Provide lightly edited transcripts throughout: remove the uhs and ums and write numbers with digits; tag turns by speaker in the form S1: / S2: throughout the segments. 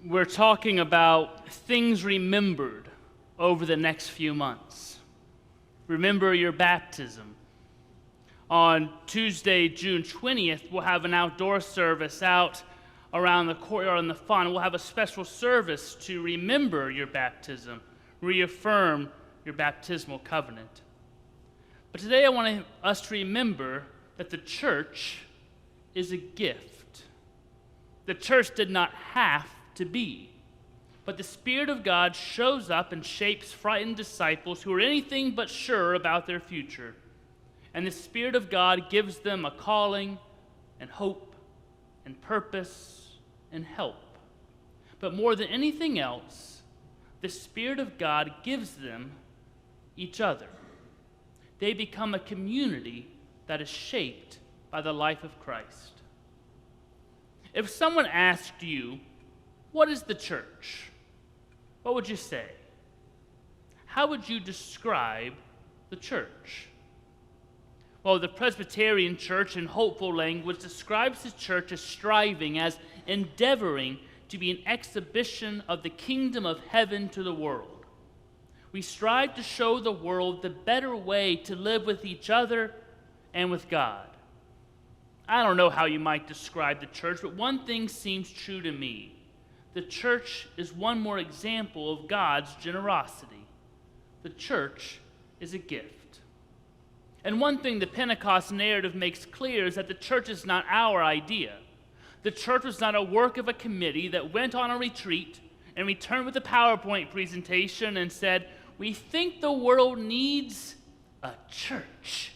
S1: We're talking about things remembered over the next few months. Remember your baptism. On Tuesday, June 20th, we'll have an outdoor service out around the courtyard in the fun. We'll have a special service to remember your baptism, reaffirm your baptismal covenant. But today I want us to remember that the church is a gift. The church did not have to be, but the Spirit of God shows up and shapes frightened disciples who are anything but sure about their future. And the Spirit of God gives them a calling and hope and purpose and help. But more than anything else, the Spirit of God gives them each other. They become a community that is shaped by the life of Christ. If someone asked you, what is the church? What would you say? How would you describe the church? Well, the Presbyterian church in hopeful language describes the church as striving, as endeavoring to be an exhibition of the kingdom of heaven to the world. We strive to show the world the better way to live with each other and with God. I don't know how you might describe the church, but one thing seems true to me. The church is one more example of God's generosity. The church is a gift. And one thing the Pentecost narrative makes clear is that the church is not our idea. The church was not a work of a committee that went on a retreat and returned with a PowerPoint presentation and said, "We think the world needs a church."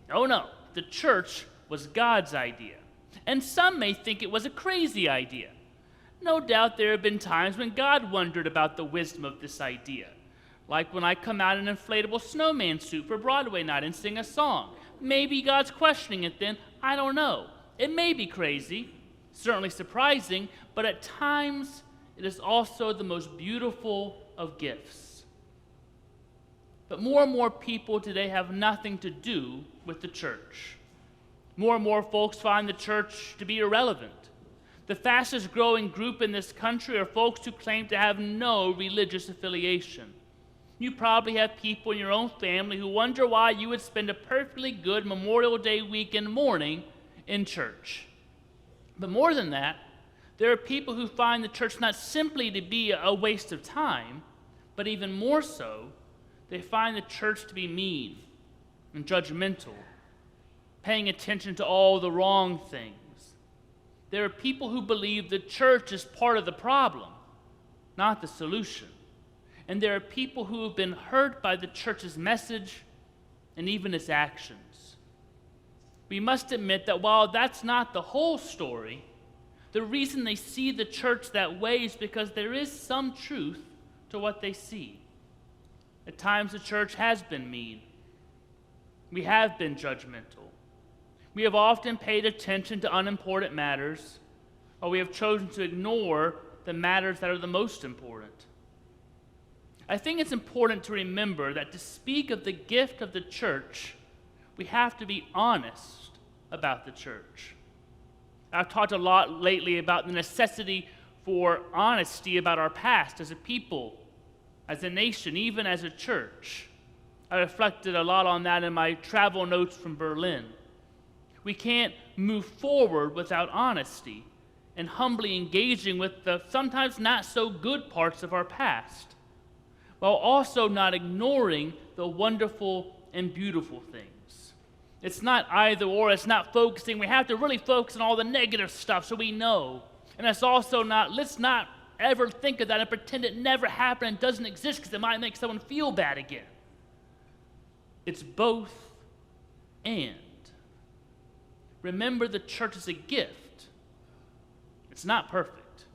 S1: Oh no, the church was God's idea. And some may think it was a crazy idea. No doubt there have been times when God wondered about the wisdom of this idea. Like when I come out in an inflatable snowman suit for Broadway night and sing a song. Maybe God's questioning it then. I don't know. It may be crazy, certainly surprising, but at times it is also the most beautiful of gifts. But more and more people today have nothing to do with the church. More and more folks find the church to be irrelevant. The fastest growing group in this country are folks who claim to have no religious affiliation. You probably have people in your own family who wonder why you would spend a perfectly good Memorial Day weekend morning in church. But more than that, there are people who find the church not simply to be a waste of time, but even more so, they find the church to be mean and judgmental, paying attention to all the wrong things. There are people who believe the church is part of the problem, not the solution. And there are people who have been hurt by the church's message and even its actions. We must admit that while that's not the whole story, the reason they see the church that way is because there is some truth to what they see. At times the church has been mean. We have been judgmental. We have often paid attention to unimportant matters, or we have chosen to ignore the matters that are the most important. I think it's important to remember that to speak of the gift of the church, we have to be honest about the church. I've talked a lot lately about the necessity for honesty about our past as a people, as a nation, even as a church. I reflected a lot on that in my travel notes from Berlin. We can't move forward without honesty and humbly engaging with the sometimes not so good parts of our past, while also not ignoring the wonderful and beautiful things. It's not either or, it's not focusing. We have to really focus on all the negative stuff so we know. And it's also not, let's not ever think of that and pretend it never happened and doesn't exist because it might make someone feel bad again. It's both and. Remember, the church is a gift. It's not perfect.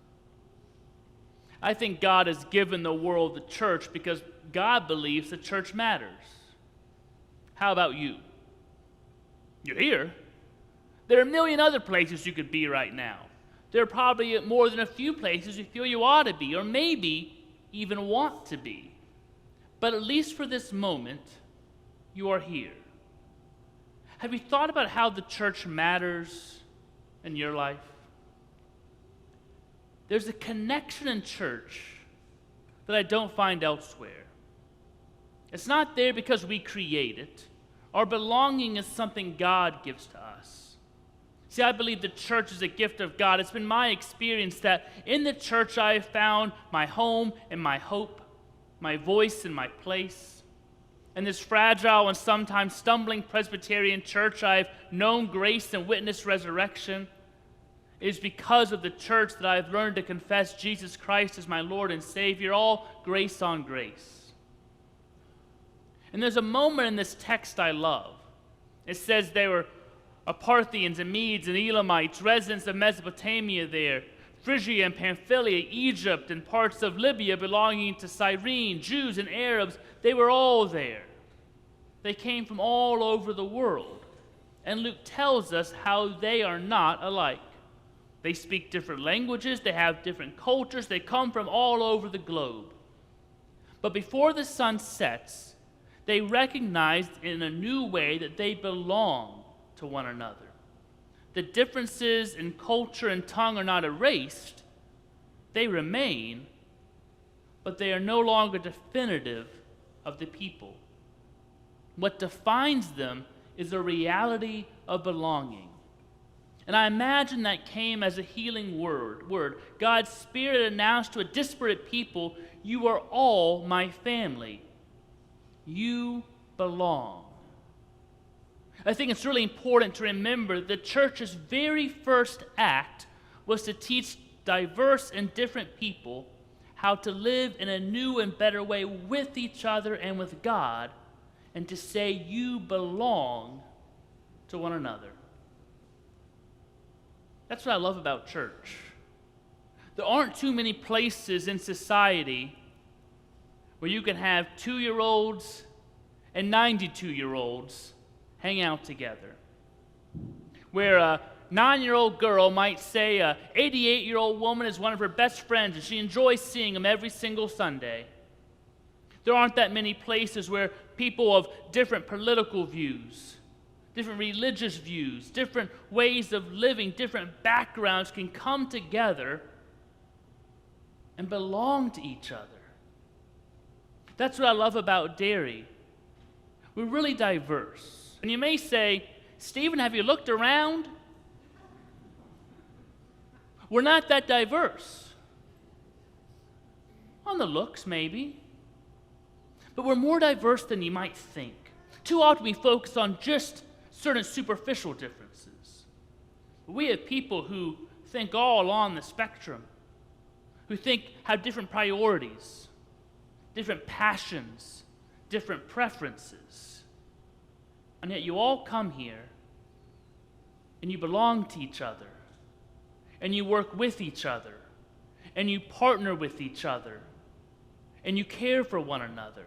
S1: I think God has given the world the church because God believes the church matters. How about you? You're here. There are a million other places you could be right now. There are probably more than a few places you feel you ought to be, or maybe even want to be. But at least for this moment, you are here. Have you thought about how the church matters in your life? there's a connection in church that I don't find elsewhere. It's not there because we create it. Our belonging is something God gives to us. See, I believe the church is a gift of God. It's been my experience that in the church I have found my home and my hope, my voice and my place. In this fragile and sometimes stumbling Presbyterian church, I've known grace and witnessed resurrection. It is because of the church that I've learned to confess Jesus Christ as my Lord and Savior, all grace on grace. And there's a moment in this text I love. It says there were Parthians and Medes and Elamites, residents of Mesopotamia there, Phrygia and Pamphylia, Egypt, and parts of Libya belonging to Cyrene, Jews and Arabs. They were all there. They came from all over the world. And Luke tells us how they are not alike. They speak different languages, they have different cultures, they come from all over the globe. But before the sun sets, they recognize in a new way that they belong to one another. The differences in culture and tongue are not erased, they remain, but they are no longer definitive of the people. What defines them is a reality of belonging. And I imagine that came as a healing word. God's Spirit announced to a disparate people, you are all my family. You belong. I think it's really important to remember the church's very first act was to teach diverse and different people how to live in a new and better way with each other and with God, and to say you belong to one another. That's what I love about church. There aren't too many places in society where you can have 2-year-olds and 92-year-olds hang out together. Where a 9-year-old girl might say a 88-year-old woman is one of her best friends and she enjoys seeing them every single Sunday. There aren't that many places where people of different political views, different religious views, different ways of living, different backgrounds can come together and belong to each other. That's what I love about Derry. We're really diverse. And you may say, Stephen, have you looked around? We're not that diverse. On the looks, maybe. But we're more diverse than you might think. Too often we focus on just certain superficial differences. We have people who think all along the spectrum, who have different priorities, different passions, different preferences. And yet you all come here and you belong to each other, and you work with each other, and you partner with each other, and you care for one another.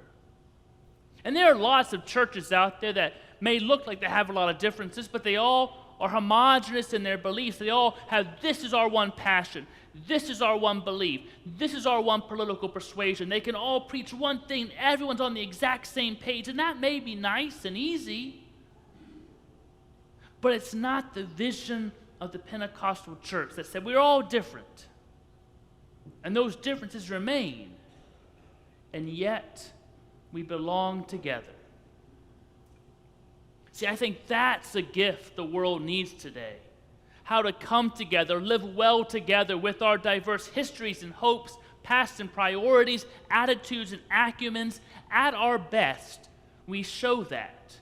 S1: And there are lots of churches out there that may look like they have a lot of differences, but they all are homogenous in their beliefs. They all have, this is our one passion, this is our one belief, this is our one political persuasion. They can all preach one thing, everyone's on the exact same page, and that may be nice and easy, but it's not the vision of the Pentecostal church that said we're all different, and those differences remain, and yet we belong together. See, I think that's a gift the world needs today. How to come together, live well together with our diverse histories and hopes, past and priorities, attitudes and acumens. At our best, we show that,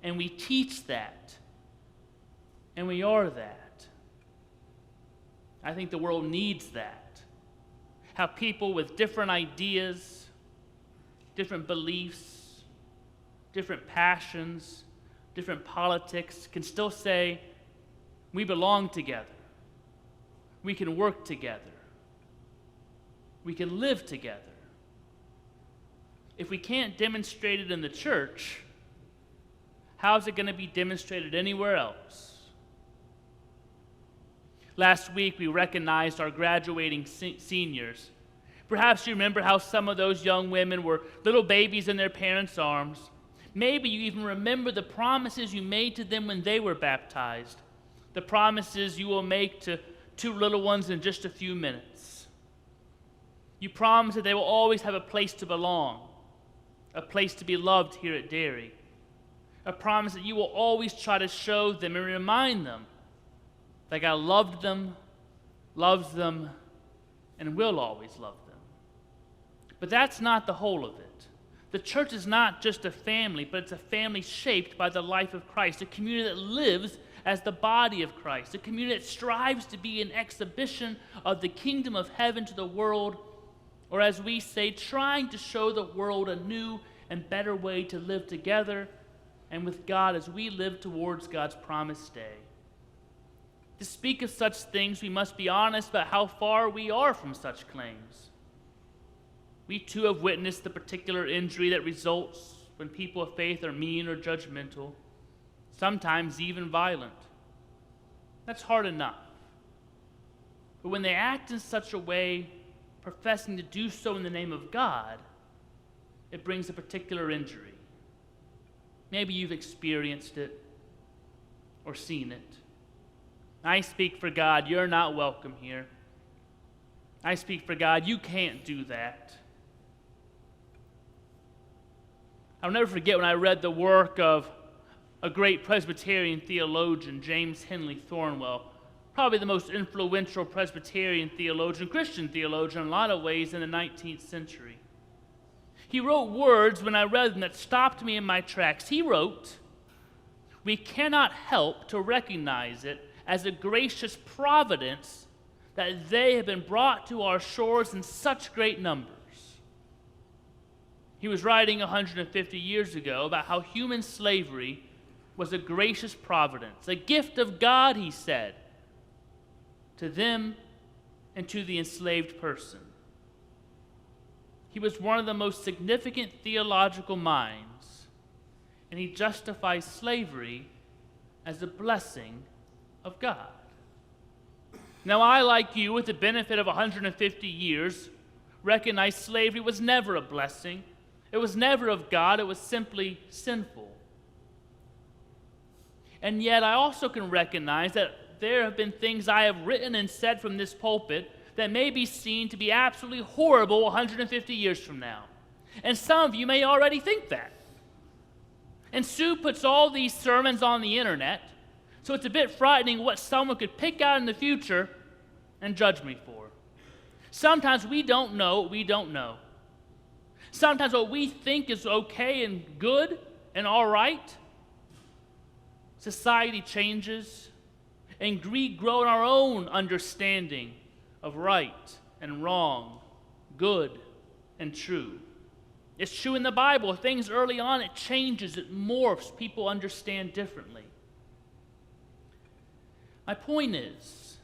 S1: and we teach that, and we are that. I think the world needs that. How people with different ideas, different beliefs, different passions, different politics can still say, we belong together. We can work together. We can live together. If we can't demonstrate it in the church, how is it going to be demonstrated anywhere else? Last week, we recognized our graduating seniors. Perhaps you remember how some of those young women were little babies in their parents' arms. Maybe you even remember the promises you made to them when they were baptized, the promises you will make to 2 little ones in just a few minutes. You promise that they will always have a place to belong, a place to be loved here at Derry. A promise that you will always try to show them and remind them that God loved them, loves them, and will always love them. But that's not the whole of it. The church is not just a family, but it's a family shaped by the life of Christ, a community that lives as the body of Christ, a community that strives to be an exhibition of the kingdom of heaven to the world, or as we say, trying to show the world a new and better way to live together and with God as we live towards God's promised day. To speak of such things, we must be honest about how far we are from such claims. We too have witnessed the particular injury that results when people of faith are mean or judgmental, sometimes even violent. That's hard enough. But when they act in such a way, professing to do so in the name of God, it brings a particular injury. Maybe you've experienced it or seen it. I speak for God, you're not welcome here. I speak for God, you can't do that. I'll never forget when I read the work of a great Presbyterian theologian, James Henley Thornwell, probably the most influential Presbyterian theologian, Christian theologian in a lot of ways in the 19th century. He wrote words when I read them that stopped me in my tracks. He wrote, "We cannot help to recognize it as a gracious providence that they have been brought to our shores in such great numbers." He was writing 150 years ago about how human slavery was a gracious providence, a gift of God, he said, to them and to the enslaved person. He was one of the most significant theological minds, and he justifies slavery as a blessing of God. Now, I, like you, with the benefit of 150 years, recognize slavery was never a blessing. It was never of God. It was simply sinful. And yet, I also can recognize that there have been things I have written and said from this pulpit that may be seen to be absolutely horrible 150 years from now. And some of you may already think that. And Sue puts all these sermons on the internet, so it's a bit frightening what someone could pick out in the future and judge me for. Sometimes we don't know what we don't know. Sometimes what we think is okay and good and all right, society changes, and we grow in our own understanding of right and wrong, good and true. It's true in the Bible. Things early on, it changes, it morphs, people understand differently. My point is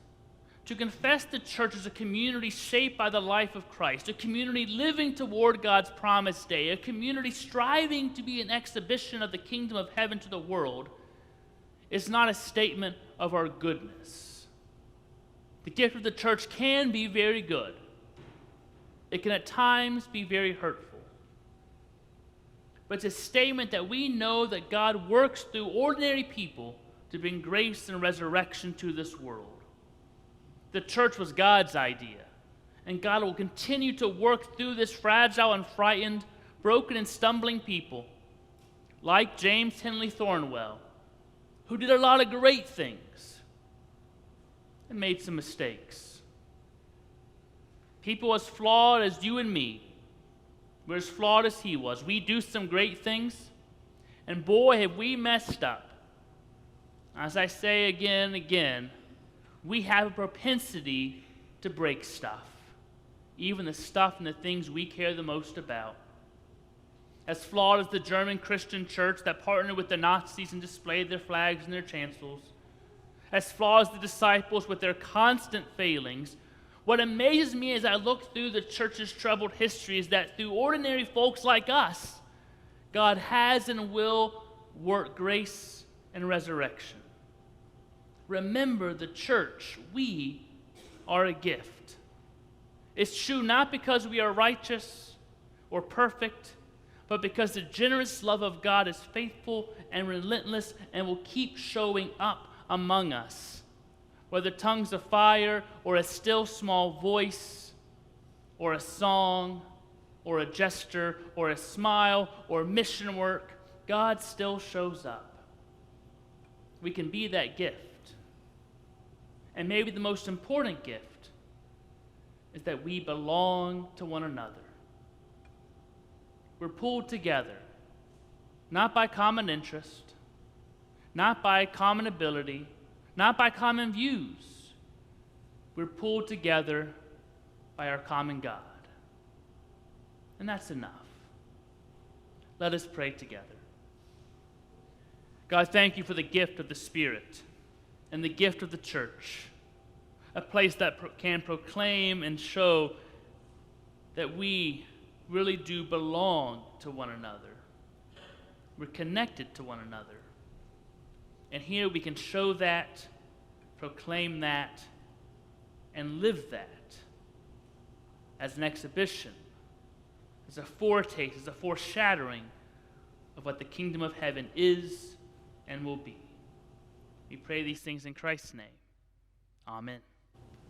S1: to confess the church as a community shaped by the life of Christ, a community living toward God's promised day, a community striving to be an exhibition of the kingdom of heaven to the world, is not a statement of our goodness. The gift of the church can be very good. It can at times be very hurtful. But it's a statement that we know that God works through ordinary people to bring grace and resurrection to this world. The church was God's idea, and God will continue to work through this fragile and frightened, broken and stumbling people, like James Henley Thornwell, who did a lot of great things and made some mistakes. People as flawed as you and me were as flawed as he was. We do some great things, and boy, have we messed up. As I say again and again, we have a propensity to break stuff, even the stuff and the things we care the most about. As flawed as the German Christian church that partnered with the Nazis and displayed their flags and their chancels, as flawed as the disciples with their constant failings, what amazes me as I look through the church's troubled history is that through ordinary folks like us, God has and will work grace and resurrection. Remember, the church, we are a gift. It's true not because we are righteous or perfect, but because the generous love of God is faithful and relentless and will keep showing up among us, whether tongues of fire or a still small voice or a song or a gesture or a smile or mission work, God still shows up. We can be that gift. And maybe the most important gift is that we belong to one another. We're pulled together, not by common interest, not by common ability, not by common views. We're pulled together by our common God. And that's enough. Let us pray together. God, thank you for the gift of the Spirit and the gift of the church, a place that can proclaim and show that we really do belong to one another. We're connected to one another. And here we can show that, proclaim that, and live that as an exhibition, as a foretaste, as a foreshadowing of what the kingdom of heaven is and will be. We pray these things in Christ's name. Amen.